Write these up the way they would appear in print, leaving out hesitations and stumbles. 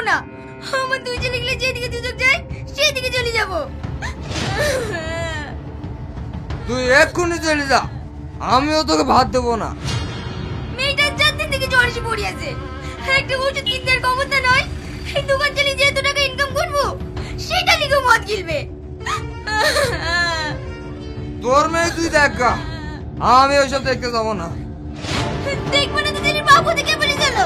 না। আমার দুই ছেলে গেলে যেদিকে দুজন যায় সেদিকে চলে যাব। তুই এক্ষুনি চলে যা, আমিও তোকে ভাত দেবো না। মেয়েটার 4 দিন থেকে জ্বর এসে পড়ে আছে, একটা ওষুধ কিনতে আর ক্ষমতা নয়। এই দোকান চালিয়ে যে এত টাকা ইনকাম করবো সেটা লিখে মদ গিলবে। তোর মেয়ে তুই দেখ গা, আমি ওইসব দেখতে যাবো না। দেখবো না তো দিনের বাবু থেকে বলে গেল।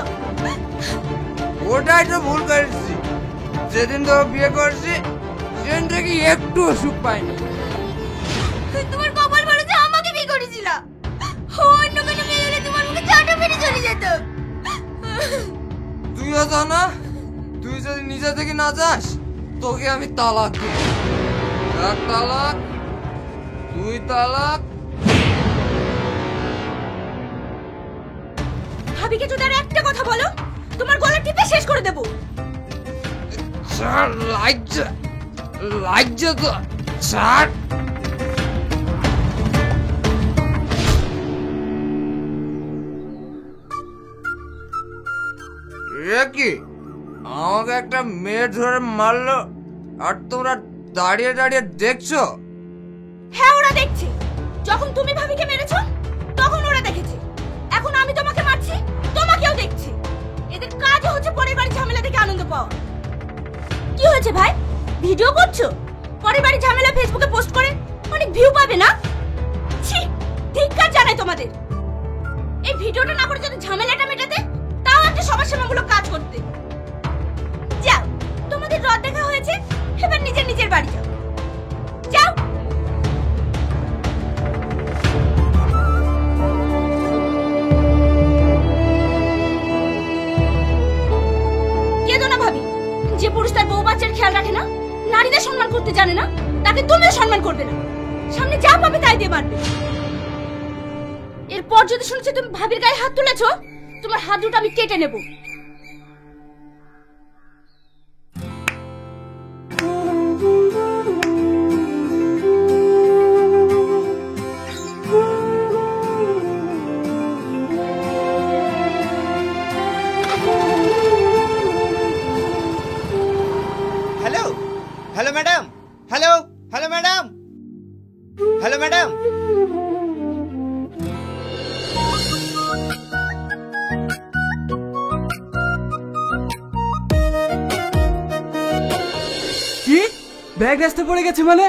ওটাই তো ভুল করেছি, যেদিন তো বিয়ে করছি সেদিন থেকে একটু সুখ পাইনি। তোমার কপাল ভালো যে আমাকে বিয়ে করেছিল, অন্য কোনো মেয়ে হলে তোমার মুখে চাটা মেরে চলে যেত। তুইও জানা, তুই যদি নিজে থেকে না যাস তোকে আমি তালাক দিব। 1 তালাক, 2 তালাক। ভাবিকে যদি আর একটা কথা বলো তোমার গলা টিপে শেষ করে দেব। ছাড়, লাজ্জা তো ছাড়। কি আমাকে একটা মেয়ে ধরে মারলো আর তোমরা দাঁড়িয়ে দাঁড়িয়ে দেখছো? হ্যাঁ, ওরা দেখছে। যখন তুমি ভাবিকে মেরেছো তখন ওরা দেখেছে, এখন আমি তোমাকে মারছি তোমাকেও দেখছি। এদের কাজ হচ্ছে পরের বাড়ি ঝামেলা দেখে আনন্দ পাওয়া। কি হয়েছে ভাই, ভিডিও করছো? পরের বাড়ি ঝামেলা ফেসবুকে পোস্ট করে অনেক ভিউ পাবে না? ছি, ধিক্কার জানাই তোমাদের। এই ভিডিওটা না করে যদি ঝামেলাটা মেটাতে তাও একটা সমাজসেবামূলক কাজ করতে। যাও, তোমাদের রদ দেখা হয়েছে, এবার নিজের নিজের বাড়ি যাও। যাও। কেঁদো না ভাবি, যে পুরুষ তার বউ বাচ্চার খেয়াল রাখে না, নারীদের সম্মান করতে জানে না, তাকে তুমিও সম্মান করবে না। সামনে যা পাবে তাই দিয়ে মারবে। এরপর যদি শুনছি তুমি ভাবির গায়ে হাত তুলেছো, তোমার হাত দুটো আমি কেটে নেব। Hello hello madam, hello hello madam, hello madam. কি ব্যাগ রাস্তায় পড়ে গেছে মানে?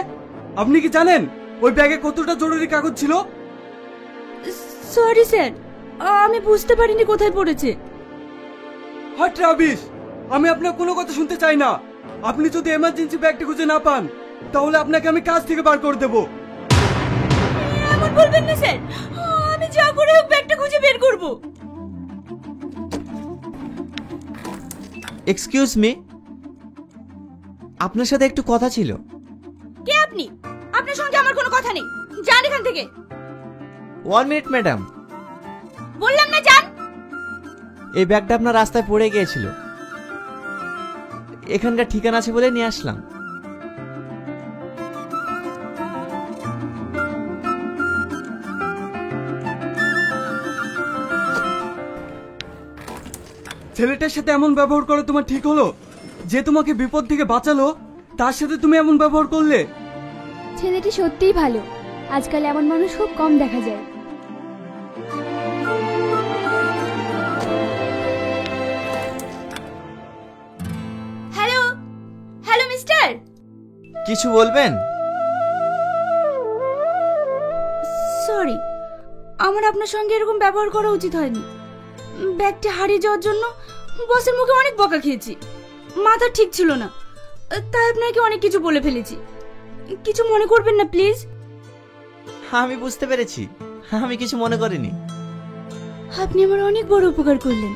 আপনি কি জানেন ওই ব্যাগে কতটা জরুরি কাগজ ছিল? সরি স্যার, আমি বুঝতে পারিনি কোথায় পড়েছে। হ্যাঁ ট্রাভিস, আমি আপনার কোনো কথা শুনতে চাই না। আপনি যদি এমার্জেন্সি ব্যাগটি খুঁজে না পান তাহলে আপনাকে আমি কাজ থেকে বার করে দেব। এমন বলবেন না স্যার, আমি যা করে হোক ব্যাগটা খুঁজে বের করব। এক্সকিউজ মি, আপনার সাথে একটু কথা ছিল। কে আপনি? আপনার সঙ্গে আমার কোনো কথা নেই, যান এখান থেকে। 1 মিনিট ম্যাডাম। বললাম না যান। এই ব্যাগটা আপনার রাস্তায় পড়ে গিয়েছিল, এখানকার ঠিকানা আছে বলে নিয়ে আসলাম। ছেলেটার সাথে এমন ব্যবহার করে তোমার ঠিক হলো? যে তোমাকে বিপদ থেকে বাঁচালো তার সাথে তুমি এমন ব্যবহার করলে? ছেলেটি সত্যিই ভালো, আজকাল এমন মানুষ খুব কম দেখা যায়। হ্যালো হ্যালো মিস্টার, কিছু বলবেন? সরি, আমার আপনার সঙ্গে এরকম ব্যবহার করা উচিত হয়নি। ব্যাগটা হারিয়ে যাওয়ার জন্য বসের মুখে অনেক বকা খেয়েছি, মাথা ঠিক ছিল না, তাই আপনাকে অনেক কিছু বলে ফেলেছি। কিছু মনে করবেন না প্লিজ। আমি বুঝতে পেরেছি, আমি কিছু মনে করিনি। আপনি আমার অনেক বড় উপকার করলেন।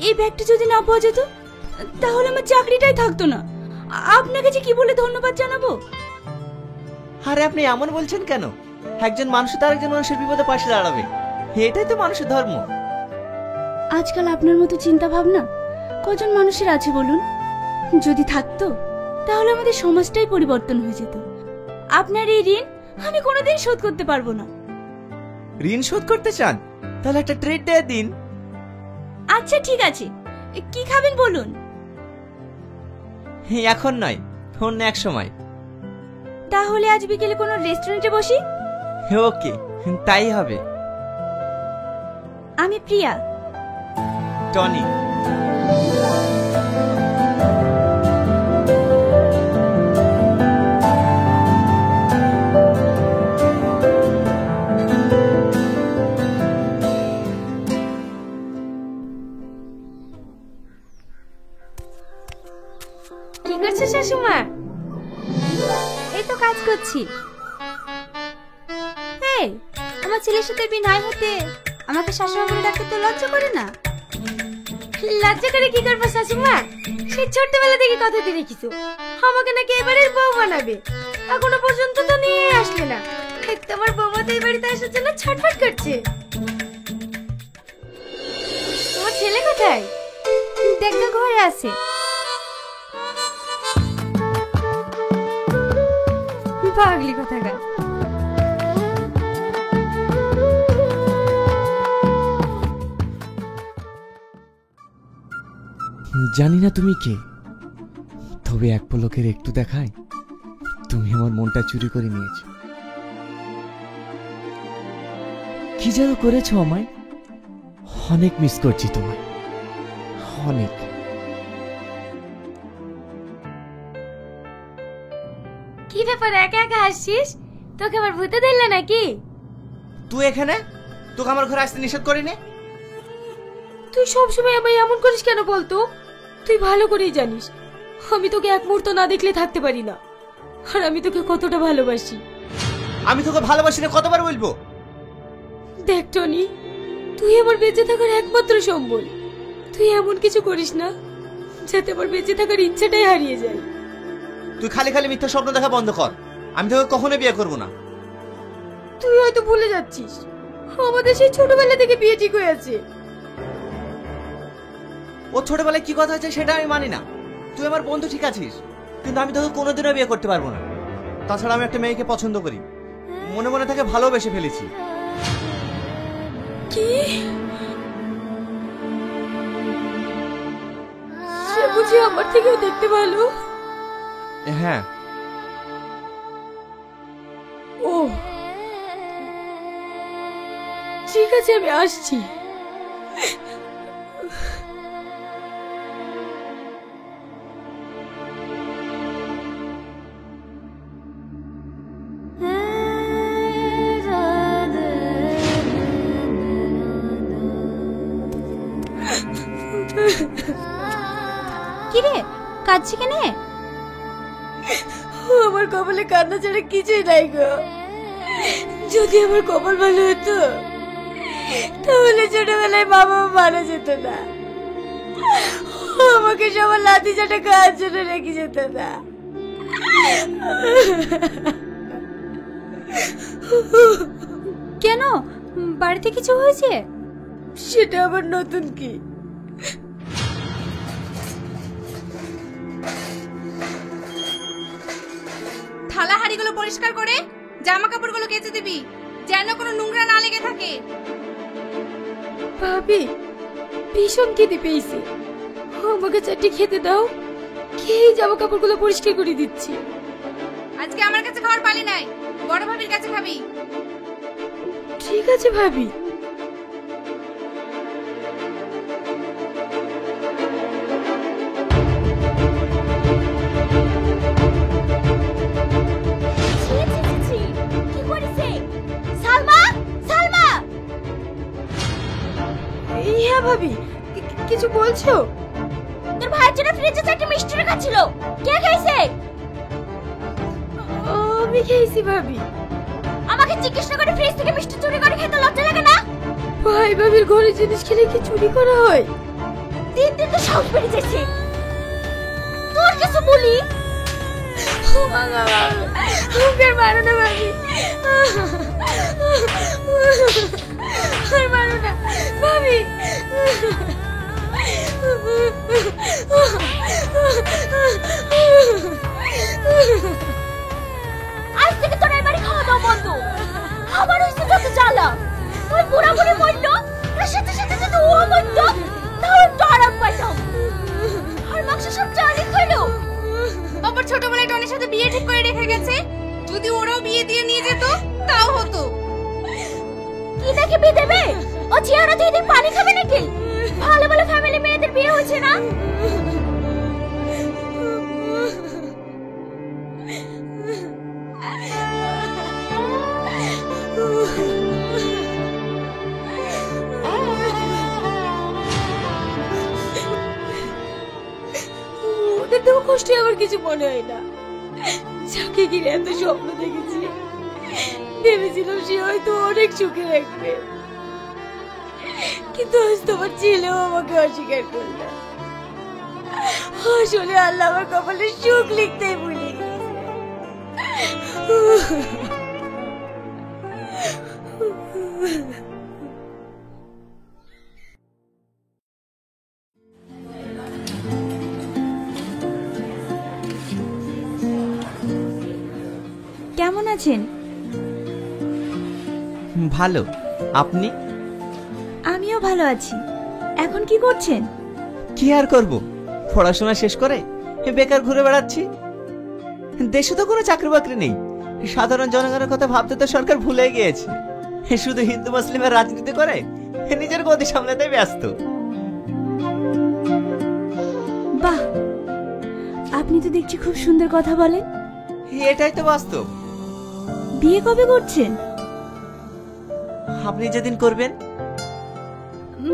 এই ব্যাগটা যদি না পাওয়া যেত তাহলে আমার চাকরিটাই থাকতো না। আপনাকে যে কি বলে ধন্যবাদ জানাবো। আরে আপনি এমন বলছেন কেন? একজন মানুষ তার একজন মানুষের বিপদে পাশে দাঁড়াবে, এটাই তো মানুষের ধর্ম। আজকাল আপনার মতো চিন্তা ভাবনা কজন মানুষের আছে বলুন? যদি থাকতো তাহলে আমাদের সমাজটাই পরিবর্তন হয়ে যেত। আপনার এই ঋণ আমি কোনোদিন শোধ করতে পারবো না। ঋণ শোধ করতে চান? তাহলে একটা ট্রিট দিয়ে দিন। আচ্ছা ঠিক আছে, কি খাবেন বলুন? এখন নয়, অন্য এক সময়। তাহলে আজ বিকেলে কোনো রেস্টুরেন্টে বসি? ওকে, তাই হবে। আমি প্রিয়া। টনি। কি করছো শাশুমা? এই তো কাজ করছি। এই, আমার ছেলের সাথে বিয়ে নাই হতে আমাকে শাশুমা বলে ডাকতে তো লজ্জা করে না? লজ্জা করে কি করবো শাশুমা? সেই ছোটবেলা থেকে কথা দিয়ে রেখেছো আমাকে নাকি এবারের বউ বানাবে, এখনো পর্যন্ত তো নিয়ে আসলে না। তোমার বৌমা তো এই বাড়িতে আসার জন্য ছটফট করছে। তোমার ছেলে কোথায়? দেখো ঘরে আছে। পাগলি কোথাকার। জানি না তুমি কে, তবে এক পলকের একটু দেখায় তুমি আমার মনটা চুরি করে নিয়েছো। কি যেন করেছো আমায়, অনেক মিস করছি তোমায়, অনেক। কি ব্যাপার একা একা হাসছিস? তোকে আবার ভূতে ধরলে নাকি? তুই এখানে, তোকে আমার ঘরে আসতে নিষেধ করিনি। তুই সবসময় আমায় এমন করিস কেন বলতো? তুই ভালো করেই জানিস আমি তোকে এক মুহূর্ত না দেখলে থাকতে পারি না, আর আমি তোকে কতটা ভালোবাসি। আমি তোকে ভালোবাসি না কতবার বলবো? দেখ টনি, তুই আমার বেঁচে থাকার একমাত্র সম্বল। তুই এমন কিছু করিস না যাতে আমার বেঁচে থাকার ইচ্ছাটাই হারিয়ে যায়। তুই খালি খালি মিথ্যা স্বপ্ন দেখা বন্ধ কর। আমি তোকে কখনো বিয়ে করবো না। তুই হয়তো ভুলে যাচ্ছিস আমাদের সেই ছোটবেলা থেকে বিয়ে ঠিক হয়ে আছে। ও ছোটবেলায় কি কথা আছে সেটা আমি মানি না। তুই আমার বন্ধু ঠিক আছিস, কিন্তু আমি তোকে কোনোদিনও বিয়ে করতে পারবো না। তাছাড়া আমি একটা মেয়েকে পছন্দ করি, মনে মনে তাকে ভালোবেসে ফেলেছি। কি? সে বুঝি আমার থেকেও দেখতে ভালো? হ্যাঁ। ও ঠিক আছে, আমি আসছি। কিরে কাঁদছি কেনে? আমার কপালে কান্না ছাড়া কিছুই নাই গো। যদি আমার কপাল ভালো হতো তাহলে ছোটবেলায় বাবা মারা যেত না, আমাকে সবার লাঠি চাটা খাওয়ার জন্য রেখে যেত না। কেন, বাড়িতে কিছু হয়েছে? সেটা আবার নতুন কি? থালা হাঁড়িগুলো পরিষ্কার করে জামা কাপড়গুলো কেচে দিবি, যেন কোনো নোংরা না লেগে থাকে। ভাবি, ভীষণ খিদে পেয়েছে, আমাকে চারটি খেতে দাও, খেয়ে জামা কাপড়গুলো পরিষ্কার করে দিচ্ছি। আজকে আমার কাছে খাওয়ার পালি নাই, বড় ভাবির কাছে খাবি। ঠিক আছে ভাবি। ভাবি কিছু বলছো? তোর ভাইয়ের জন্য ফ্রিজে চারটি মিষ্টি রাখা ছিল, কে খেয়েছে? আমি খেয়েছি ভাবি। আমাকে জিজ্ঞেস না করে ফ্রিজ থেকে মিষ্টি চুরি করে খেতে লজ্জা লাগে না? ভাই ভাবির ঘরে জিনিস খেলে কি চুরি করা হয়? দিন দিন তো সাহস বেড়ে যাচ্ছে। তোর কিছু বলি? ওকে মারো না ভাবি, আর মারো না ভাবি। আজ থেকে তোর এই বাড়ি খাওয়া দাওয়া বন্ধ। আমার হয়েছে যত জ্বালা। ওই বুড়া বুড়ি মরল, তার সাথে সাথে যদি ও মরত তাহলে একটু আরাম পাইতাম। আর মাংস সব জানি খাইলো, সাথে বিয়ে ঠিক করে রেখে গেছে। যদি ওরাও বিয়ে দিয়ে নিয়ে যেত তাও হতো। কি দেখে বিয়ে দেবে? ও চেহারা দিয়ে দিন পানি খাবে নাকি? ভালো ভালো ফ্যামিলি মেয়েদের বিয়ে হয়েছে না? ওদের তো কষ্টে আমার কিছু মনে হয় না। যাকে ঘিরে এত স্বপ্ন দেখেছি, ভেবেছিলাম সে হয়তো অনেক সুখে রাখবে, কিন্তু আজ তোমার ছেলেও আমাকে অস্বীকার করলো। আসলে আল্লাহ আমার কপালে সুখ লিখতেই ভুলে গেছে। কেমন আছেন? ভালো। আপনি? আমিও ভালো আছি। এখন কি করছেন? কি আর করব, পড়াশোনা শেষ করে বেকার ঘুরে বেড়াচ্ছি। দেশে তো কোনো চাকরি বাকরি নেই। সাধারণ জনগণের কথা ভাবতে তো সরকার ভুলে গিয়েছে। শুধু হিন্দু মুসলিমের রাজনীতি করে নিজের গদি সামলাতে ব্যস্ত। বাহ, আপনি তো দেখছি খুব সুন্দর কথা বলেন। এটাই তো বাস্তব। বিয়ে কবে করছেন? আপনি যেদিন করবেন।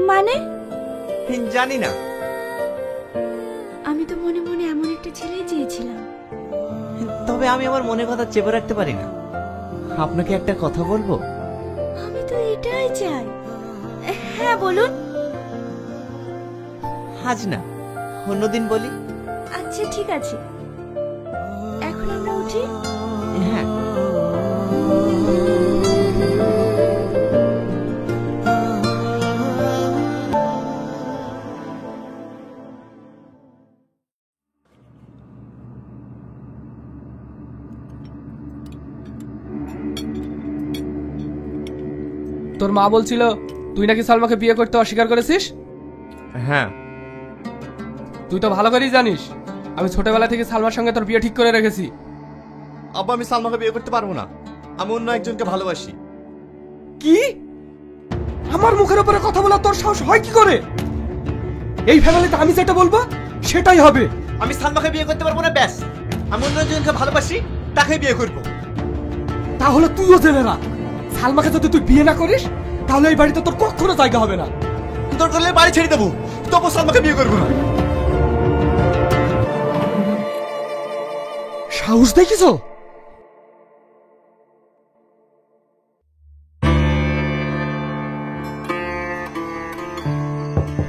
মানে? জানি না। আমি তো মনে মনে এমন একটা ছেলেই চেয়েছিলাম। তবে আমি আমার মনের কথা চেপে রাখতে পারি না। আপনাকে একটা কথা বলবো? আমি তো এটাই চাই। হ্যাঁ বলুন। আজ না, অন্যদিন বলি। আচ্ছা ঠিক আছে, এখন আমরা উঠি। হ্যাঁ। তোর মা বলছিল তুই নাকি সালমাকে বিয়ে করতে অস্বীকার করেছিস। হ্যাঁ। তুই তো ভালো করেই জানিস আমি ছোটবেলা থেকে সালমার সঙ্গে তোর বিয়ে ঠিক করে রেখেছি। আব্বা, আমি সালমাকে বিয়ে করতে পারবো না। আমি অন্য একজনকে ভালোবাসি। কি? আমার মুখের উপরে কথা বলা তোর সাহস হয় কি করে? এই ফ্যামিলিতে আমি যেটা বলবো সেটাই হবে। আমি সালমাকে বিয়ে করতে পারবো না, ব্যাস। আমি অন্য একজনকে ভালোবাসি, তাকে বিয়ে করবো। তাহলে তুইও জেনে রাখ, সালমাকে যদি তুই বিয়ে না করিস তাহলে এই বাড়িতে তোর কখনো জায়গা হবে না। তোর করলে বাড়ি ছেড়ে দেবো, তবু সালমাকে বিয়ে করবো না। সাহস দেখিছো?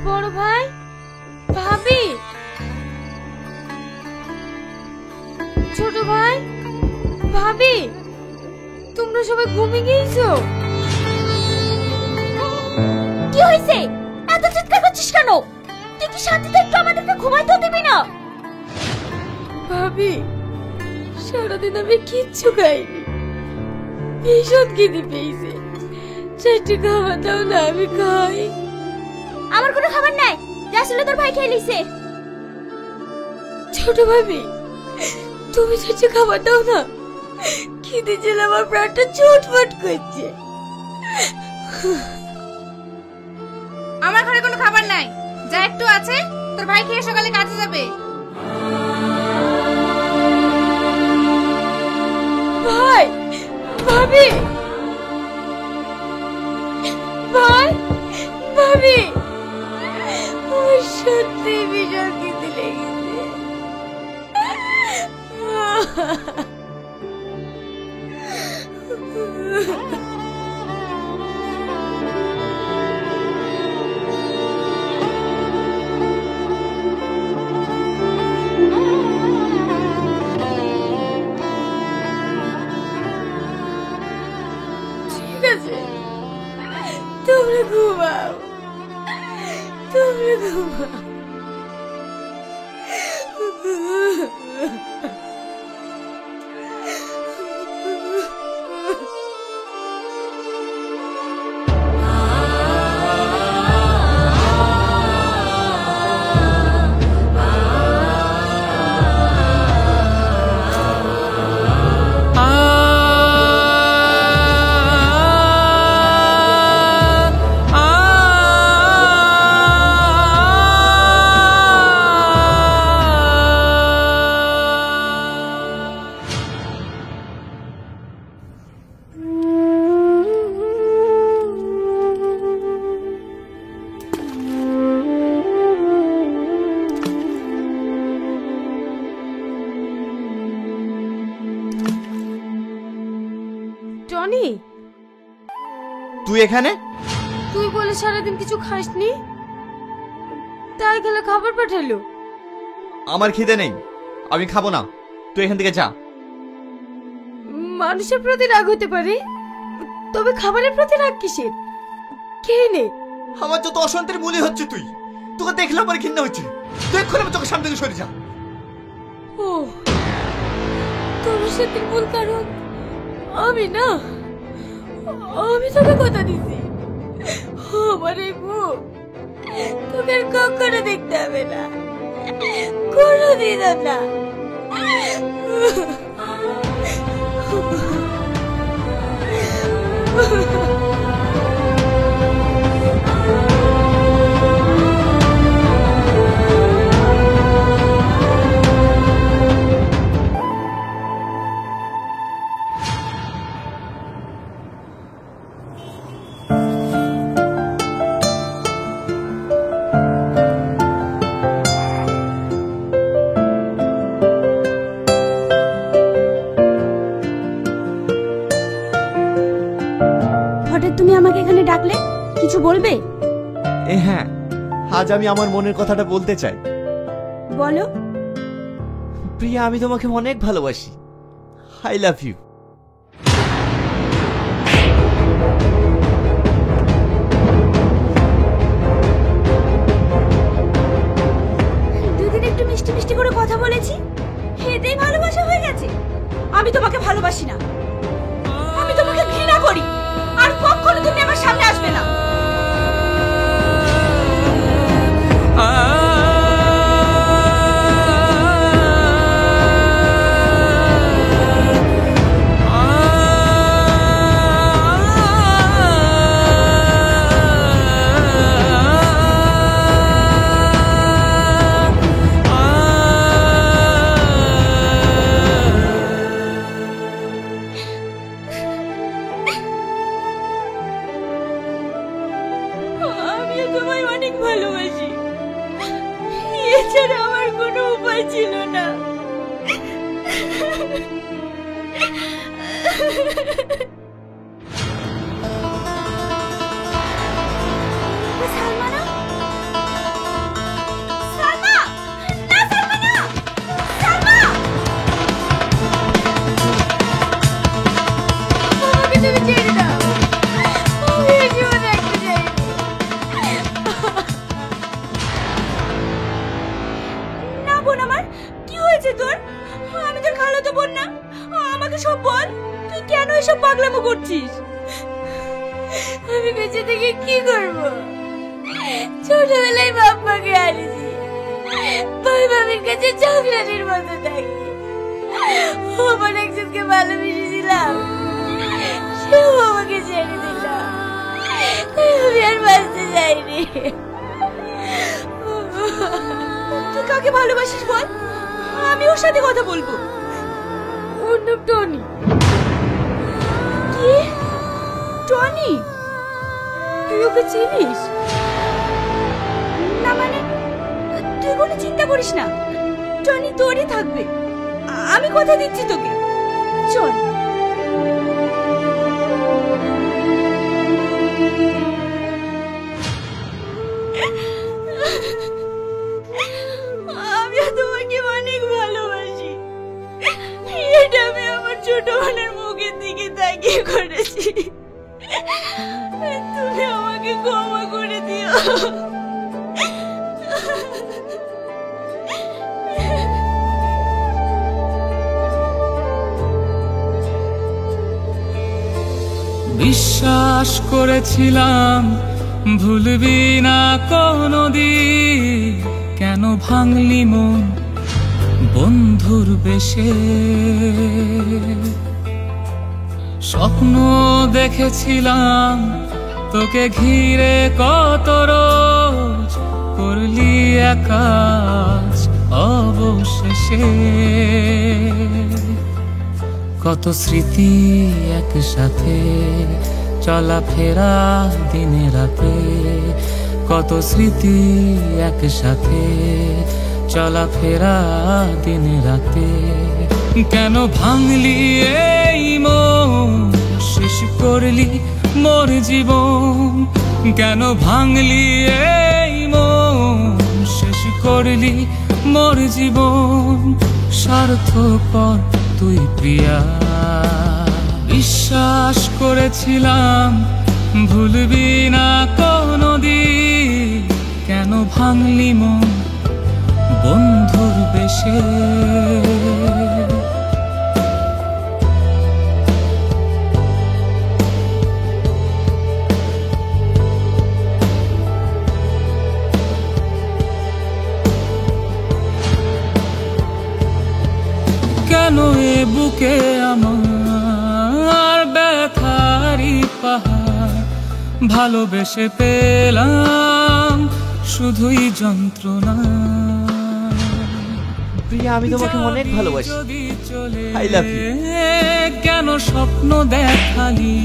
বড় ভাই, ভাবি, ছোট ভাই, ভাবি, তোমরা সবাই ঘুমিয়ে গিয়েছো? কি হয়েছে? এত চিৎকার করছিস কেন? তুই কি শান্তিতে একটু আমাদেরকে ঘুমাইতেও দিবি না? ভাবি, সারাদিন আমি কিচ্ছু খাইনি, ভীষণ খিদে পেয়েছে। চারটে খাবার দাও না, আমি খাই। আমার কোনো খাবার নাই, যা ছিল তোর ভাই খেয়ে লিছে। ছোট ভাবি, তুমি চারটে খাবার দাও না, খিদে ছিল, আমার প্রাণটা ছটফট করছে। আমার ঘরে কোনো খাবার নাই, যা একটু আছে তোর ভাই খেয়ে সকালে কাজে যাবে। ভাই, ভাবি, ভাই, ভাবি, আমার সত্যি ভীষণ খিদে লেগেছে। ঠিক আছে, তোমরা ঘুমাও, তোমরা ঘুমাও। টনি, তুই এখানে? তুই বলে সারাদিন কিছু খাসনি, তাই গেলে খাবার পাঠালো। আমার খিদে নেই, আমি খাবো না, তুই এখান থেকে যা। মানুষের প্রতি রাগ হতে পারে, তবে খাবারের প্রতি রাগ কিসের? খেয়ে নে। আমার যত অশান্তির মূল্য হচ্ছে তুই, তোকে দেখলে আমার ঘৃণা হচ্ছে। তুই এক্ষুনি আমার চোখের সামনে থেকে সরে যা। ও, তোর সাথে মূল কারণ আমি না, আমি তোকে কথা দিছি, আমার এই মুখ তোকে আর কখনো দেখতে হবে না, কোনোদিনও না। হঠাৎ তুমি আমাকে এখানে ডাকলে, কিছু বলবে? হ্যাঁ, আজ আমি আমার মনের কথাটা বলতে চাই। বলো। প্রিয়া, আমি তোমাকে অনেক ভালোবাসি। I love you. দুদিন একটু মিষ্টি মিষ্টি করে কথা বলেছি, এতেই ভালোবাসা হয়ে গেছে? আমি তোমাকে ভালোবাসি না, আমি তোমাকে ঘৃণা করি, আর কখনো তুমি আমার সামনে আসবে না। আমিও তোমায় অনেক ভালোবাসি, এছাড়া আমার কোনো উপায় ছিল না। সালমা না? সালমা! না, সালমা না! সালমা! আমাকে তুমি ছেড়ে দাও, আমি এই জীবনে একটা চাইনি। না বোন আমার, কি হয়েছে তোর? আমি তোর খালাতো বোন না, আমাকে সব বল। তুই কেন এসব পাগলামো করছিস? আমি বেঁচে থেকে কি করব? ছোটবেলায় বাপ্পাকে হারিয়েছি, ভাই ভাবির কাছে চাকরানির মতো থাকি। আমার একজনকে ভালোবেসেছিলাম, সেও আমাকে ছেড়ে দিল, আমি আর বাঁচতে চাইনি। তুই কাকে ভালোবাসিস বল, আমি ওর সাথে কথা বলবো। ওর নাম টনি। কি? টনি? তুই ওকে চিনিস? না মানে, তুই কোনো চিন্তা করিস না, টনি তোরই থাকবে, আমি কথা দিচ্ছি তোকে। চল। আমি তোমাকে অনেক ভালোবাসি, এটা আমি আমার ছোট বোনের মুখের দিকে তাকিয়ে করেছি। তুমি আমাকে ক্ষমা করে দিও। বিশ্বাস করেছিলাম ভুলবি না কোনদিন, কেন ভাঙলি মন বন্ধুর বেশে? স্বপ্ন দেখেছিলাম তোকে ঘিরে কত রোজ, করলি একাজ অবশেষে। কত স্মৃতি একসাথে চলাফেরা দিনে রাতে, কত স্মৃতি একসাথে চলাফেরা দিনে রাতে। কেন ভাঙলি এই মন শেষ করলি মোর জীবন, কেন ভাঙলি এই মন, শেষ করলি মোর জীবন, স্বার্থপর তুই প্রিয়া। বিশ্বাস করেছিলাম ভুলবি না কোনদিন, কেন ভাঙলি মন বন্ধুর বেশে। কেন এ বুকে আমার ব্যথারি পাহাড়, ভালোবেসে পেলাম শুধুই যন্ত্রণা। প্রিয়া, আমি তোমাকে অনেক ভালোবাসি। I love you. কেন স্বপ্ন দেখালি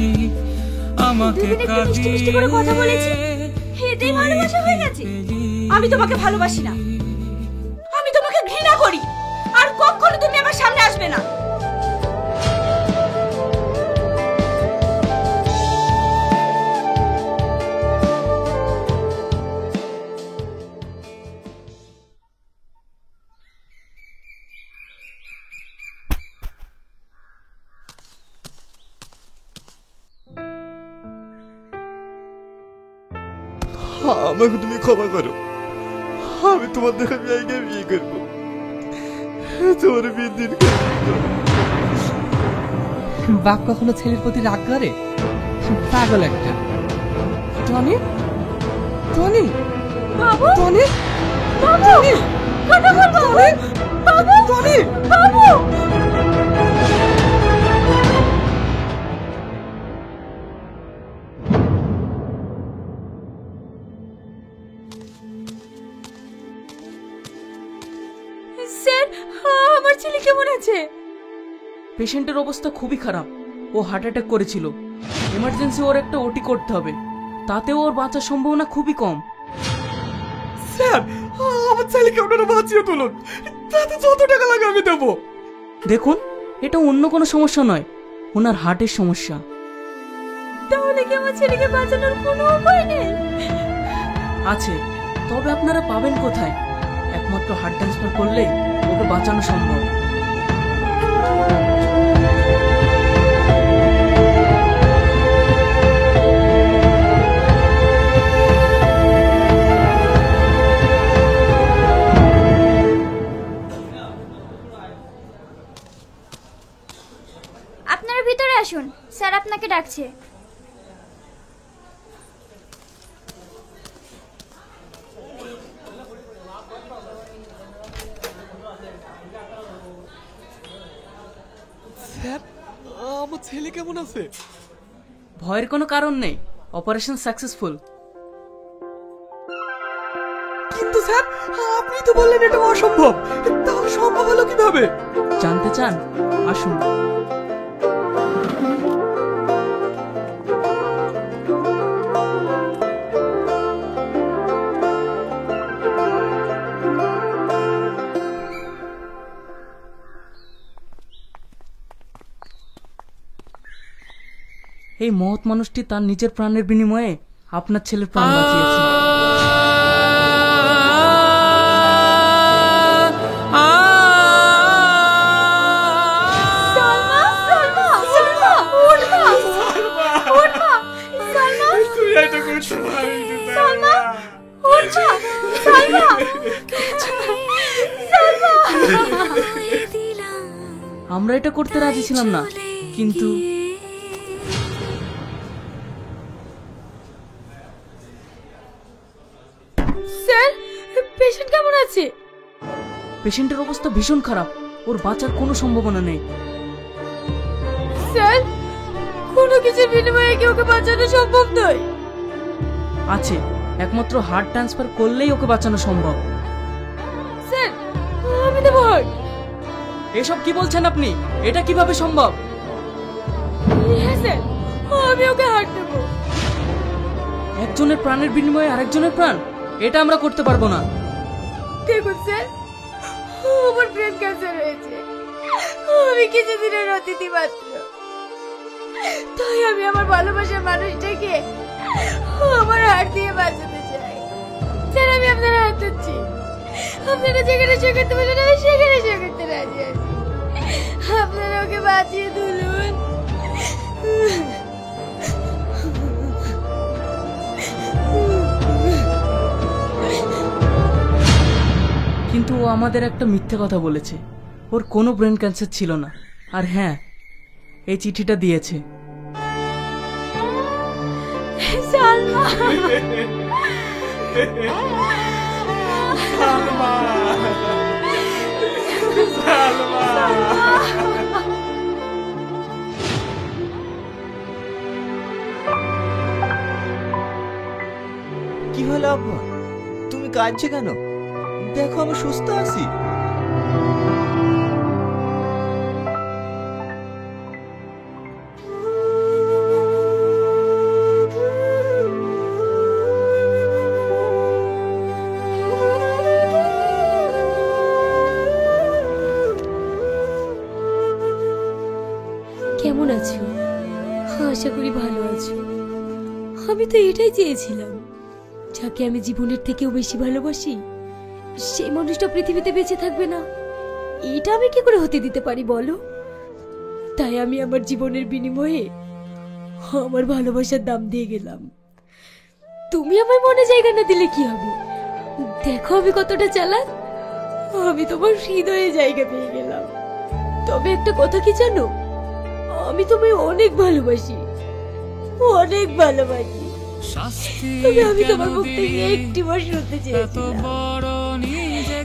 আমাকে মিষ্টি মিষ্টি করে কথা বলেছি, এতেই ভালোবাসা হয়ে গেছে? আমি তোমাকে ভালোবাসি না, আমি তোমাকে ঘৃণা করি, আর কখনো তুমি আমার সামনে আসবে না। আমাকে তুমি ক্ষমা করো, আমি তোমার দেখা মেয়েকে বিয়ে করবো, তোমার বিয়ের দিন। বাপ কখনো ছেলের প্রতি রাগ করে? পাগল একটা। টনি, টনি, বাবু, টনি, বাবু, কথা বল বাবু, বাবু, টনি, বাবু। স্যার, আমার ছেলে কেমন আছে? পেশেন্টের অবস্থা খুবই খারাপ, ও হার্ট অ্যাটাক করেছিল, এমার্জেন্সি ওর একটা ওটি করতে হবে, তাতেও ওর বাঁচার সম্ভাবনা খুবই কম। স্যার, আমার ছেলেকে আপনারা বাঁচিয়ে তুলুন, তাতে যত টাকা লাগে আমি দেবো। দেখুন, এটা অন্য কোনো সমস্যা নয়, ওনার হার্টের সমস্যা। তাহলে কি আমার ছেলেকে বাঁচানোর কোনো উপায় নেই? আছে, তবে আপনারা পাবেন কোথায়? একমাত্র হার্ট ট্রান্সফার করলেই ওকে বাঁচানো সম্ভব। আপনারা ভিতরে আসুন, স্যার আপনাকে ডাকছে। স্যার, আমার ছেলে কেমন আছে? ভয়ের কোনো কারণ নেই, অপারেশন সাকসেসফুল। কিন্তু স্যার, আপনি তো বললেন এটা অসম্ভব, তাহলে সম্ভব হলো কিভাবে? জানতে চান? আসুন। এই মহৎ মানুষটি তার নিজের প্রাণের বিনিময়ে আপনার ছেলের প্রাণ বাঁচিয়েছে। আমরা এটা করতে রাজি ছিলাম না, কিন্তু স্যার, পেশেন্ট কেমন আছে? পেশেন্টের অবস্থা ভীষণ খারাপ, ওর বাঁচার কোনো সম্ভাবনা নেই। স্যার, কোনো কিছুর বিনিময়ে কি ওকে বাঁচানো সম্ভব নয়? আছে, একমাত্র হার্ট ট্রান্সফার করলেই ওকে বাঁচানো সম্ভব। স্যার, আমি দেবো হার্ট। এসব কি বলছেন আপনি? এটা কিভাবে সম্ভব? হ্যাঁ স্যার, আমি ওকে হার্ট দেবো। একজনের প্রাণের বিনিময়ে আরেকজনের প্রাণ? এটা আমরা করতে পারবো না। দেখুন স্যার, আমার ব্রেন ক্যান্সার হয়েছে, আমি কিছুদিনের অতিথি মাত্র। তাই আমি আমার ভালোবাসার মানুষটাকে আমার হাত দিয়ে বাঁচাতে চাই। স্যার আমি আপনার হাত ধরছি, আপনারা যেখানে সই করতে বলেন আমি সেখানে সই করতে রাজি আছি। আপনারা ওকে বাঁচিয়ে তুলুন। কিন্তু ও আমাদের একটা মিথ্যে কথা বলেছে। ওর কোনো ব্রেন ক্যান্সার ছিল না। আর হ্যাঁ, এই চিঠিটা দিয়েছে। সালমা কি হলো আব্বা, তুমি কাঁদছো কেন? দেখো আমি সুস্থ আছি। কেমন আছো? আশা করি ভালো আছো। আমি তো এটাই চেয়েছিলাম, যাকে আমি জীবনের থেকেও বেশি ভালোবাসি সেই মানুষটা পৃথিবীতে বেঁচে থাকবে না। এটা আমি কি করে হতে দিতে পারি বলো? তাই আমি আমার জীবনের বিনিময়ে আমার ভালোবাসার দাম দিয়ে গেলাম। তুমি আমার মনে জায়গা না দিলে কি হবে? দেখো আমি কতটা চালাক, আমি তোমার হৃদয়ে জায়গা পেয়ে গেলাম। তবে একটা কথা কি জানো, আমি তোমায় অনেক ভালোবাসি, অনেক ভালোবাসি। তবে আমি তোমার মুখ থেকে একটি বার শুনতে চেয়েছিলাম যে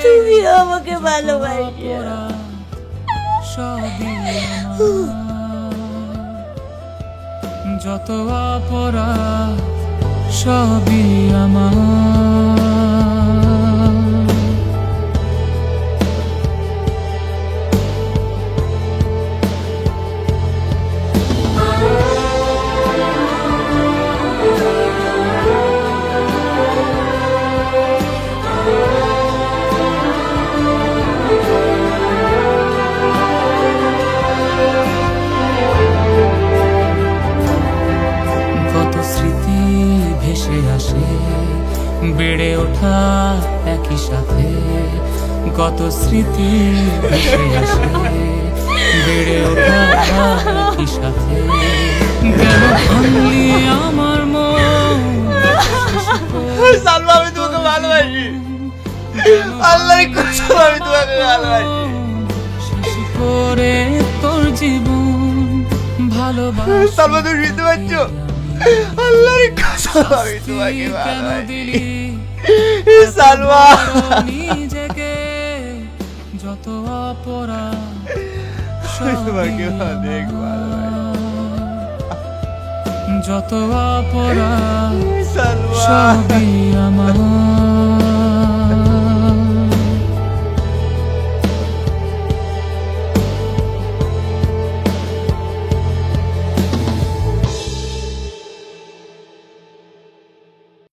তুমি আমাকে ভালোবাসো। যত অপরাধ সবই আমার। বেড়ে ওঠা একই সাথে, কত স্মৃতি ভেসে আসে বেড়ে ওঠা একই সাথে। কেন ভাঙলি আমার মন? সালমা আমি তোমাকে ভালোবাসি, আল্লাহর কসম আমি তোমাকে ভালোবাসি। শেষ করে তোর জীবন ভালোবাসা। সালমা তুমি বুঝতে পারছো? আল্লাহর কসম আমি তোমাকে ভালোবাসি সালমা। নিজেকে যত অপরাধ তোমাকে অনেক যত অপরাধ সালমা সবই আমার।